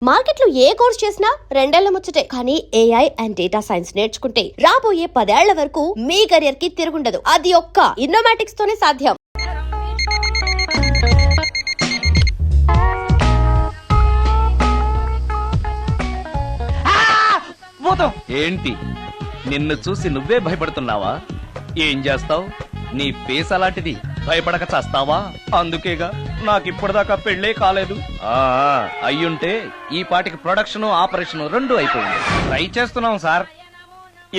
Market లో ఏ course చేసినా రెండేళ్ల ముచ్చటే. కానీ ఏఐ అండ్ డేటా సైన్స్ నేర్చుకుంటే రాబోయే 10 ఏళ్ల వరకు మీ కెరియర్ కి తిరుగుండదు. అది ఒక్క ఇన్నోమాటిక్స్ తోనే సాధ్యం. ఏంటి నిన్ను చూసి నువ్వే భయపడుతున్నావా? ఏం చేస్తావు? నీ ఫేస్ అలాంటిది, భయపడక చేస్తావా? అందుకేగా నాకిప్పటిదాకా పెళ్లే కాలేదు. అయ్యుంటే ఈ పాటికి ప్రొడక్షన్ ఆపరేషన్ 2 అయిపోయింది. ట్రై చేస్తున్నాం సార్.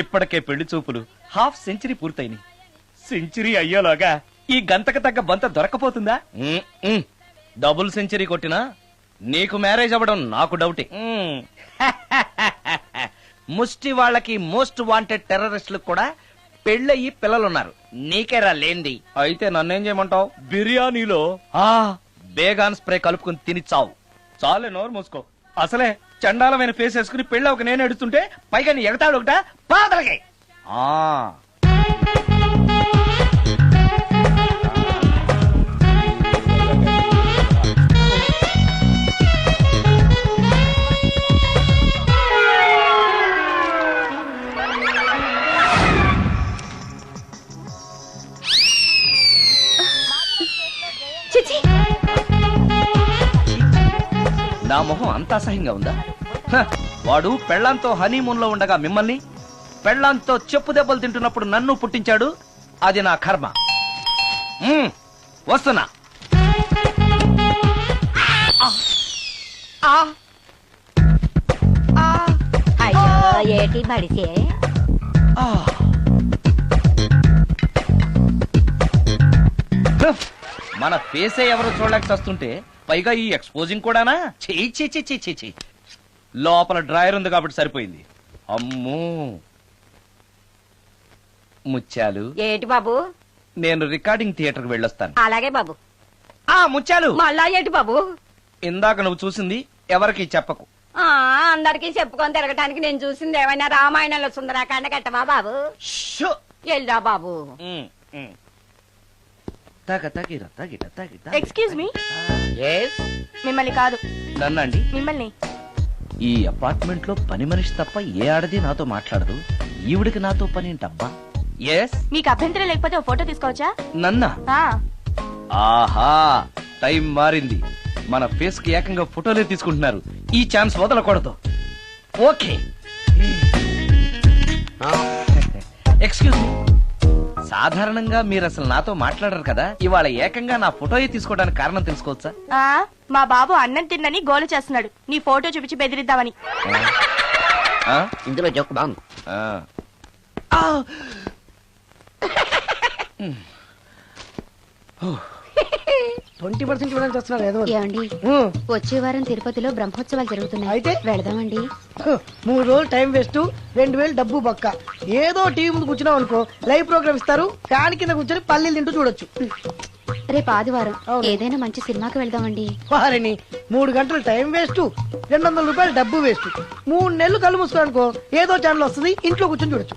ఇప్పటికే పెళ్లి చూపులు ½ సెంచరీ పూర్తయినాయి. సెంచరీ అయ్యేలాగా ఈ గంతకు తగ్గ బంత దొరకపోతుందా? డబుల్ సెంచరీ కొట్టినా నీకు మ్యారేజ్ అవ్వడం నాకు డౌటే. ముష్టి వాళ్ళకి మోస్ట్ వాంటెడ్ టెర్రరిస్టులకు కూడా పెళ్ళయి పిల్లలున్నారు. నీకేరా లేంది. అయితే నన్నేం చేయమంటావు? బిర్యానీలో బేగాన్ స్ప్రే కలుపుకుని తిని చావు. చాలే, నోరు మూసుకో. అసలే చండాలమైన ఫేస్ వేసుకుని పెళ్ళి ఒక నేను ఎడుతుంటే పైగా నీ ఎగతాడు ఒకట పాదలకే. నా మొహం అంత అసహ్యంగా ఉందా? వాడు పెళ్లాంతో హనీమూన్ లో ఉండగా మిమ్మల్ని, పెళ్లాంతో చెప్పు దెబ్బలు తింటున్నప్పుడు నన్ను పుట్టించాడు. అది నా కర్మ. వస్తున్నా. ఏటి మడిసే మన ఫేసే ఎవరు చూడలేక వస్తుంటే పైగా ఈ ఎక్స్పోజింగ్ కూడానా? చెయ్యి. లోపల డ్రాయర్ ఉంది కాబట్టి సరిపోయింది. అమ్మో ముత్యాలు. ఏటి బాబు? నేను రికార్డింగ్ థియేటర్ కి వెళ్ళొస్తాను. అలాగే బాబు. ముత్యాలు, మళ్ళా ఏటి బాబు? ఇందాక నువ్వు చూసింది ఎవరికి చెప్పకు. అందరికి చెప్పుకొని తిరగటానికి నేను చూసింది ఏమైనా రామాయణంలో సుందరాకాండ కట్టవా బాబు? వెళ్ళా బాబు. Excuse me. మిమ్మల్ని కాదు. నన్నండి. మిమ్మల్ని. ఈ అపార్ట్మెంట్ లో పని మనిషి తప్ప ఏ ఆడది నాతో మాట్లాడదు. ఈవిడికి నాతో పని ఏంటబ్బా? ఎస్. మీకు అభ్యంతరం లేకపోతే ఓ ఫోటో తీసుకోవచ్చా? నన్నా? ఆహా, టైం మారింది. మన ఫేస్ కి ఏకంగా ఫోటోలే తీసుకుంటున్నారు. ఈ ఛాన్స్ వదలకూడదు. ఓకే. Excuse me. సాధారణంగా మీరు అసలు నాతో మాట్లాడరు కదా. ఇవాళ ఏకంగా నా ఫోటోయే తీసుకోవడానికి కారణం తెలుసుకోవచ్చా? మా బాబు అన్నం తిన్నని గోలు చేస్తున్నాడు. నీ ఫోటో చూపించి బెదిరిద్దామని. ఇందులో జోక్ బాగుంది. 20% ఇవ్వడానికి వస్తున్నారు ఏదో. ఏమండి, వచ్చే వారం తిరుపతిలో బ్రహ్మోత్సవాలు జరుగుతున్నాయి. అయితే వెళదామండి. 3 రోజులు టైం వేస్ట్, 2000 డబ్బు బొక్క. ఏదో టీవీ ముందు కూర్చున్నావు అనుకో, లైవ్ ప్రోగ్రామ్ ఇస్తారు. ఫ్యాన్ కింద కూర్చొని పల్లీలు తింటూ చూడొచ్చు. రేపు ఆదివారం ఏదైనా మంచి సినిమాకి వెళ్దామండి. వారిని 3 గంటలు టైం వేస్ట్, 200 రూపాయలు డబ్బు వేస్ట్. 3 నెలలు కళ్ళు మూసుకోనుకో, ఏదో ఛానల్ వస్తుంది, ఇంట్లో కూర్చొని చూడొచ్చు.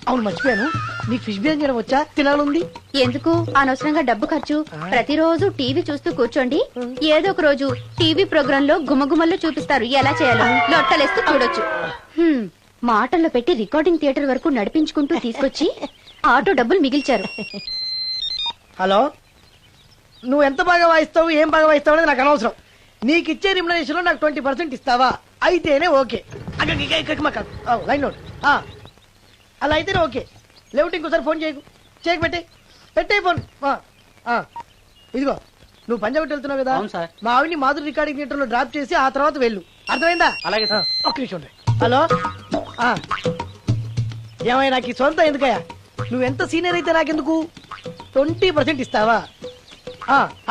అవును, మర్చిపోయాను, నీకు ఫిష్ బిర్యానీ చేయడం వచ్చా? తినాలుంది. ఎందుకు అనవసరంగా డబ్బు ఖర్చు? ప్రతిరోజు టీవీ చూస్తూ కూర్చోండి. ఏదో ఒక రోజు టీవీ ప్రోగ్రామ్ లో గుమ్మగుమ్మల్లో చూపిస్తారు ఎలా చేయాలో. లొట్టలేస్తూ చూడొచ్చు. మాటల్లో పెట్టి రికార్డింగ్ థియేటర్ వరకు నడిపించుకుంటూ తీసుకొచ్చి ఆటో డబ్బులు మిగిల్చారు. హలో, నువ్వు ఎంత బాగా వాయిస్తావు, ఏం బాగా వాయిస్తావు అనేది నాకు అనవసరం. నీకు ఇచ్చే రిమ్యునరేషన్ లో నాకు 20% ఇస్తావా? అయితేనే ఓకే. Line note. అలా అయితేనే ఓకే. లేవుటి ఇంకోసారి ఫోన్ చేయకు పెట్టే ఫోన్. ఇదిగో, నువ్వు పంజాబ్ వెళ్తున్నావు కదా, మా ఆవిడ్ని మాధురి రికార్డింగ్ థియేటర్ లో డ్రాప్ చేసి ఆ తర్వాత వెళ్ళు. అర్థమైందా? అలాగే. ఒక్క నిమిషం. హలో, ఏమైనా నాకు ఈ సొంత ఎందుకయ్యా? నువ్వెంత సీనియర్ అయితే నాకెందుకు? 20% ఇస్తావా?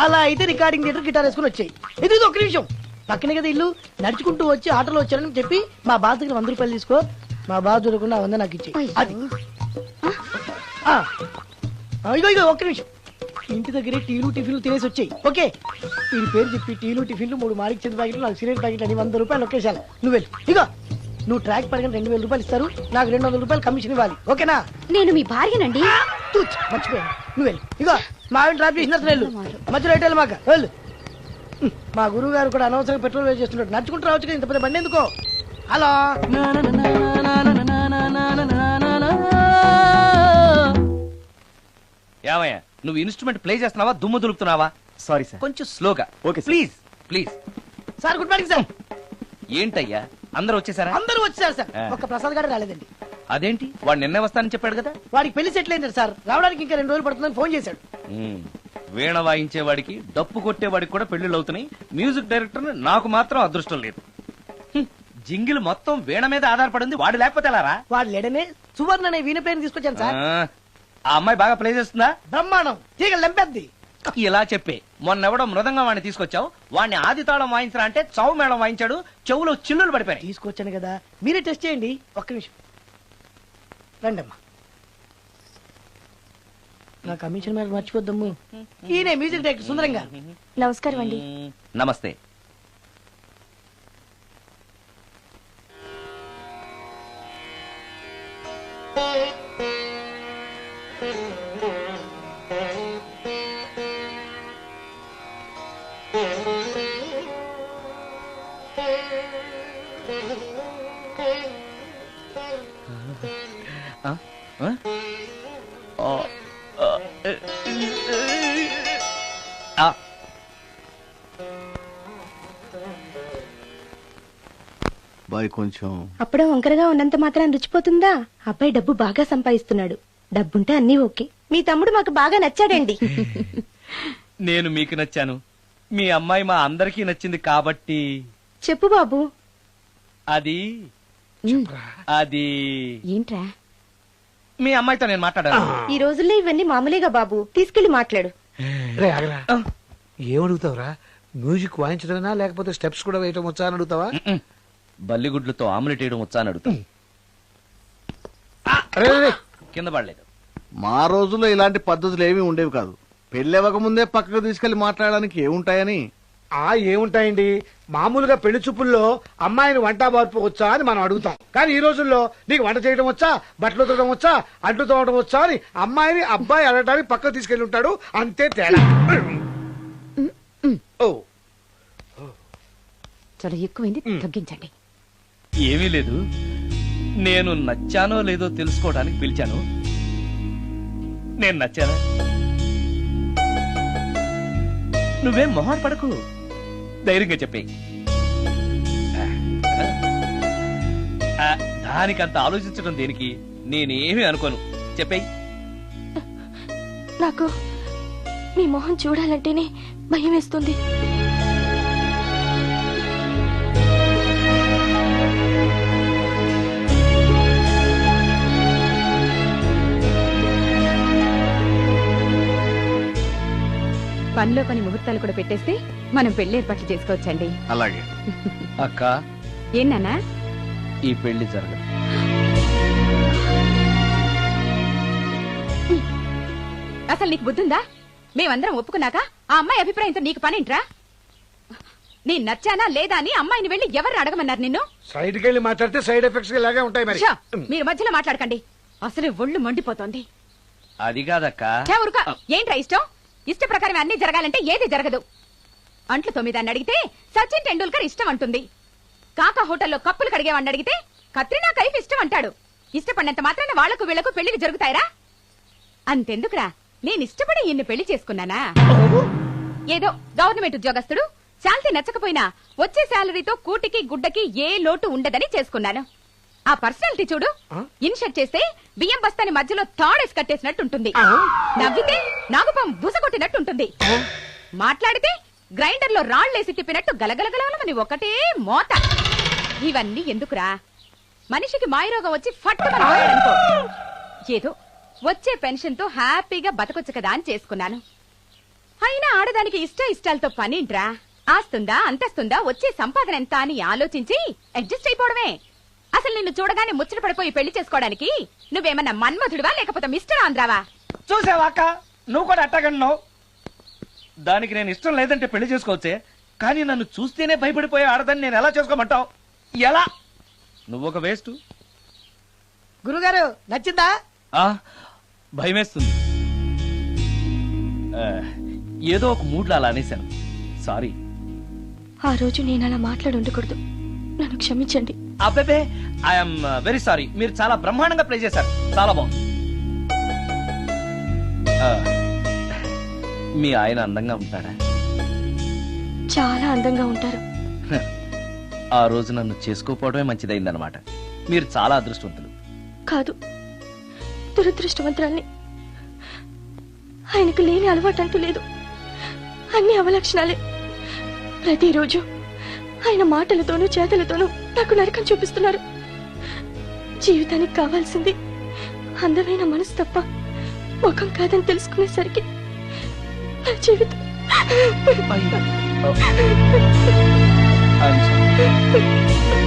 అలా అయితే రికార్డింగ్ థియేటర్ గిటార్ వేసుకుని వచ్చాయి. ఇది ఒక్క నిమిషం. పక్కనే కదా ఇల్లు, నడుచుకుంటూ వచ్చి ఆటోలో వచ్చారని చెప్పి మా బాస్ దగ్గర 100 రూపాయలు తీసుకో. మా బాస్ చూడకుండా 100 నాకు ఇచ్చి. అది ఇగో ఒక్క నిమిషం. ఇంటి దగ్గరే టీలు టిఫిన్లు తినేసి వచ్చాయి. ఓకే, వీడి పేరు చెప్పి టీలు టిఫిన్లు 3 మారికి చెంది ప్యాకెట్లు, 4 సిగరెట్ ప్యాకెట్లు అని 100 రూపాయలు ఒకేసారి. నువ్వు వెళ్ళు. ఇగో, నువ్వు ట్రాక్ పడగానే 2000 రూపాయలు ఇస్తారు. నాకు 200 రూపాయలు కమిషన్ ఇవ్వాలి. ఓకేనా? నేను మీ భార్యనండి. మర్చిపోయాను. నువ్వు వెళ్ళు. ఇగో, మా ఆవిడ డ్రాప్ చేసిన వెళ్ళు. మధ్యలో ఎటు వెళ్ళు మాక వెళ్ళు. మా గురువు గారు కూడా అనవసరంగా పెట్రోల్ వేస్ట్ చేస్తున్నాడు. నడుచుకుంటూ రావచ్చు కదా, ఇంత పెద్ద బండి ఎందుకో. హలో, ఏమయ్యా నువ్వు ఇన్స్ట్రుమెంట్ ప్లే చేస్తున్నావా దుమ్ము దులుపుతున్నావా? Sorry sir. కొంచెం స్లోగా. Okay sir. Please please. Sir good morning sir. ఏంటయ్యా అందరూ వచ్చేసారా? అందరూ వచ్చారు సార్, ఆ. ఒక్క ప్రసాద్ గారు రాలేదండి. అదేంటి వాడు నిన్నే వస్తానని చెప్పాడు కదా. వాడికి పెళ్లి సెటిల్ అయింది సార్, రావడానికి ఇంకా 2 రోజులు పడుతుందని ఫోన్ చేశాడు. వీణ వాయించేవాడికి డప్పు కొట్టేవాడికి కూడా పెళ్లిళ్ళు అవుతున్నాయి. మ్యూజిక్ డైరెక్టర్ నాకు మాత్రం అదృష్టం లేదు. జింగిల్ మొత్తం వీణ మీద ఆధారపడింది, వాడు లేకపోతే ఎలారా? వాడు లేడనే సువర్ణ అనే వీణ ప్లేయర్ తీసుకొచ్చాను సార్. ఆ అమ్మాయి బాగా ప్లే చేస్తుందా? బ్రహ్మాండం, తీగ లెంపెద్ది. ఇలా చెప్పే మొన్నెవడో మృదంగం వాడిని తీసుకొచ్చావు, వాడిని ఆది తాళం వాయించరా అంటే చౌ మేళం వాయించాడు, చెవులో చిల్లులు పడిపోయాయి. తీసుకొచ్చాను కదా, మీరే టెస్ట్ చేయండి. ఒక్క నిమిషం రండి అమ్మా. నా కమిషన్ మీద మర్చిపోద్దమ్ము. ఈయనే మ్యూజిక్ డైరెక్టర్ సుందరం గారు. నమస్కారం అండి. నమస్తే. బాయ్ కొంచెం అప్పుడే వంకరగా ఉన్నంత మాత్రం రుచిపోతుందా? అబ్బాయి డబ్బు బాగా సంపాదిస్తున్నాడు. డబ్బుంటే అన్నీ ఓకే. మీ తమ్ముడు మాకు బాగా నచ్చాడండి. నేను మీకు నచ్చాను, మీ అమ్మాయి మా అందరికీ నచ్చింది కాబట్టి. చెప్పు బాబు. అది అది ఏంట్రా? మీ అమ్మాయితో నేను మాట్లాడాను. ఈ రోజుల్లో ఇవన్నీ మామూలుగా బాబు, తీసుకెళ్లి మాట్లాడు. రే ఆగరా, ఏమడుగుతావురా? మ్యూజిక్ వాయించడమేనా లేకపోతే స్టెప్స్ కూడా వేయటం వచ్చా అని అడుగుతావా? బల్లిగుడ్లతో ఆమ్లెట్ వేయడం వచ్చా అని అడుగుతా. రే, రే, కింద పడలేదు. మా రోజుల్లో ఇలాంటి పద్ధతులు ఏమీ ఉండేవి కాదు. పెళ్ళివ్వక ముందే పక్కకు తీసుకెళ్లి మాట్లాడడానికి ఏముంటాయని. ఏముంటాయండి, మామూలుగా పెళ్లి చూపుల్లో అమ్మాయిని వంట బార్పు వచ్చా అని మనం అడుగుతాం. కానీ ఈ రోజుల్లో నీకు వంట చేయడం వచ్చా, బట్టలు ఉతకడం వచ్చా, అంట్లు తోమడం వచ్చా అని అమ్మాయిని అబ్బాయి అడగడానికి పక్కకు తీసుకెళ్లి ఉంటాడు. అంతే తేడా. ఓ చాలా ఎక్కువైంది, తగ్గించండి. ఏమీ లేదు, నేను నచ్చానో లేదో తెలుసుకోవడానికి పిలిచాను. నేను నచ్చానా? నువ్వేం మొహం పడకు, ధైర్యంగా చెప్పే. దానికంత ఆలోచించడం దేనికి? నేనేమీ అనుకోను, చెప్పేయి. నాకు మీ మొహం చూడాలంటేనే భయం వేస్తుంది. పనిలో పని ముహూర్తాలు కూడా పెట్టేస్తే మనం పెళ్లి ఏర్పాట్లు చేసుకోవచ్చండి. అలాగే అక్క, ఏనానా? ఈ పెళ్లి జరగదు. అసలు నీకు బుద్ధుందా? మేమందరం ఒప్పుకున్నాక ఆ అమ్మాయి అభిప్రాయంతో నీకు పనేంట్రా? నేను నచ్చానా లేదా అని అమ్మాయిని వెళ్ళి ఎవరు అడగమన్నారు నిన్ను? సైడ్కి వెళ్ళి మాట్లాడితే సైడ్ ఎఫెక్ట్స్ ఇలాగే ఉంటాయి మరి. షో, మీరు మధ్యలో మాట్లాడకండి, అసలు ఒళ్ళు మండిపోతోంది. అది కాదక్క. ఊరుక. ఏంట్రా ఇష్టం? ఇష్ట ప్రకారం అన్ని జరగాలంటే ఏది జరగదు. అంట్లు 9 అడిగితే సచిన్ టెండూల్కర్ ఇష్టం అంటుంది. కాకా హోటల్లో కప్పులు కడిగేవాడిని అడిగితే కత్రినా కైఫ్ ఇష్టం అంటాడు. ఇష్టపడినంత మాత్రాన వాళ్లకు వీళ్లకు పెళ్లికి జరుగుతాయరా? అంతెందుకురా, నేను ఇష్టపడి ఈయన్ని పెళ్లి చేసుకున్నానా? ఏదో గవర్నమెంట్ ఉద్యోగస్తుడు, శాలరీ నచ్చకపోయినా వచ్చే శాలరీతో కూటికి గుడ్డకి ఏ లోటు ఉండదని చేసుకున్నాను. ఆ పర్సనాలిటీ చూడు, ఇన్షర్ట్ చేస్తే బియ్యం బస్తాని మధ్యలో తాడేసి కట్టేసినట్టుంటుంది. నవ్వితే నాగుపం బుసగొట్టినట్టుంటుంది. మాట్లాడితే గ్రైండర్ లో రాళ్లేసి తిప్పినట్టు గలగలగలమని ఒకటే మోత. ఇవన్నీ ఎందుకురా? మనిషికి మాయరోగం వచ్చి ఫట్టుమని పోయాడనుకో, ఏదో వచ్చే పెన్షన్ తో హ్యాపీగా బతకొచ్చు కదా అని చేసుకున్నాను. అయినా ఆడదానికి ఇష్టాలతో పనింట్రా? ఆస్తుందా, అంతస్తుందా, వచ్చే సంపాదన ఎంత అని ఆలోచించి అడ్జస్ట్ అయిపోవడమే. అసలు నిన్ను చూడగానే ముచ్చట పడిపోయి పెళ్లి చేసుకోవడానికి నువ్వేమన్నా మన్మధుడివా లేకపోతే మిస్టర్ ఆంధ్రావా? చూసావా అక్క, నువ్వు కూడా అట్టగన్నావు. దానికి నేను ఇష్టం లేదంటే పెళ్లి చేసుకోవచ్చే, కానీ నన్ను చూస్తేనే భయపడిపోయే ఆడదని నేను ఎలా చేసుకోమంటావు? ఎలా? నువ్వు ఒక వేస్ట్. గురుగారు నచ్చిందా? భయమేస్తుంది. ఏదో ఒక మూడ్లో అలా అనేశాను, సారీ. ఆ రోజు నేను అలా మాట్లాడి ఉండకూడదు. నన్ను క్షమించండి. అబ్బే ఐఎమ్ వెరీ సారీ. మీరు చాలా బ్రహ్మాండంగా ప్లే చేశారు. చాలా బాగుంది. మీ ఆయన అందంగా ఉంటాడా? చాలా అందంగా ఉంటారు. ఆ రోజు నన్ను చేసుకోపోవడమే మంచిదైందనమాట. మీరు చాలా అదృష్టవంతులు. కాదు, దురదృష్టవంతురాల్ని. ఆయనకు లేని అలవాటు అంటూ లేదు. అన్ని అవలక్షణాలే. ప్రతిరోజు ఆయన మాటలతోనూ చేతలతోనూ నాకు నరకం చూపిస్తున్నారు. జీవితానికి కావాల్సింది అందమైన మనసు తప్ప ముఖం కాదని తెలుసుకునేసరికి నా జీవితం I'm sorry.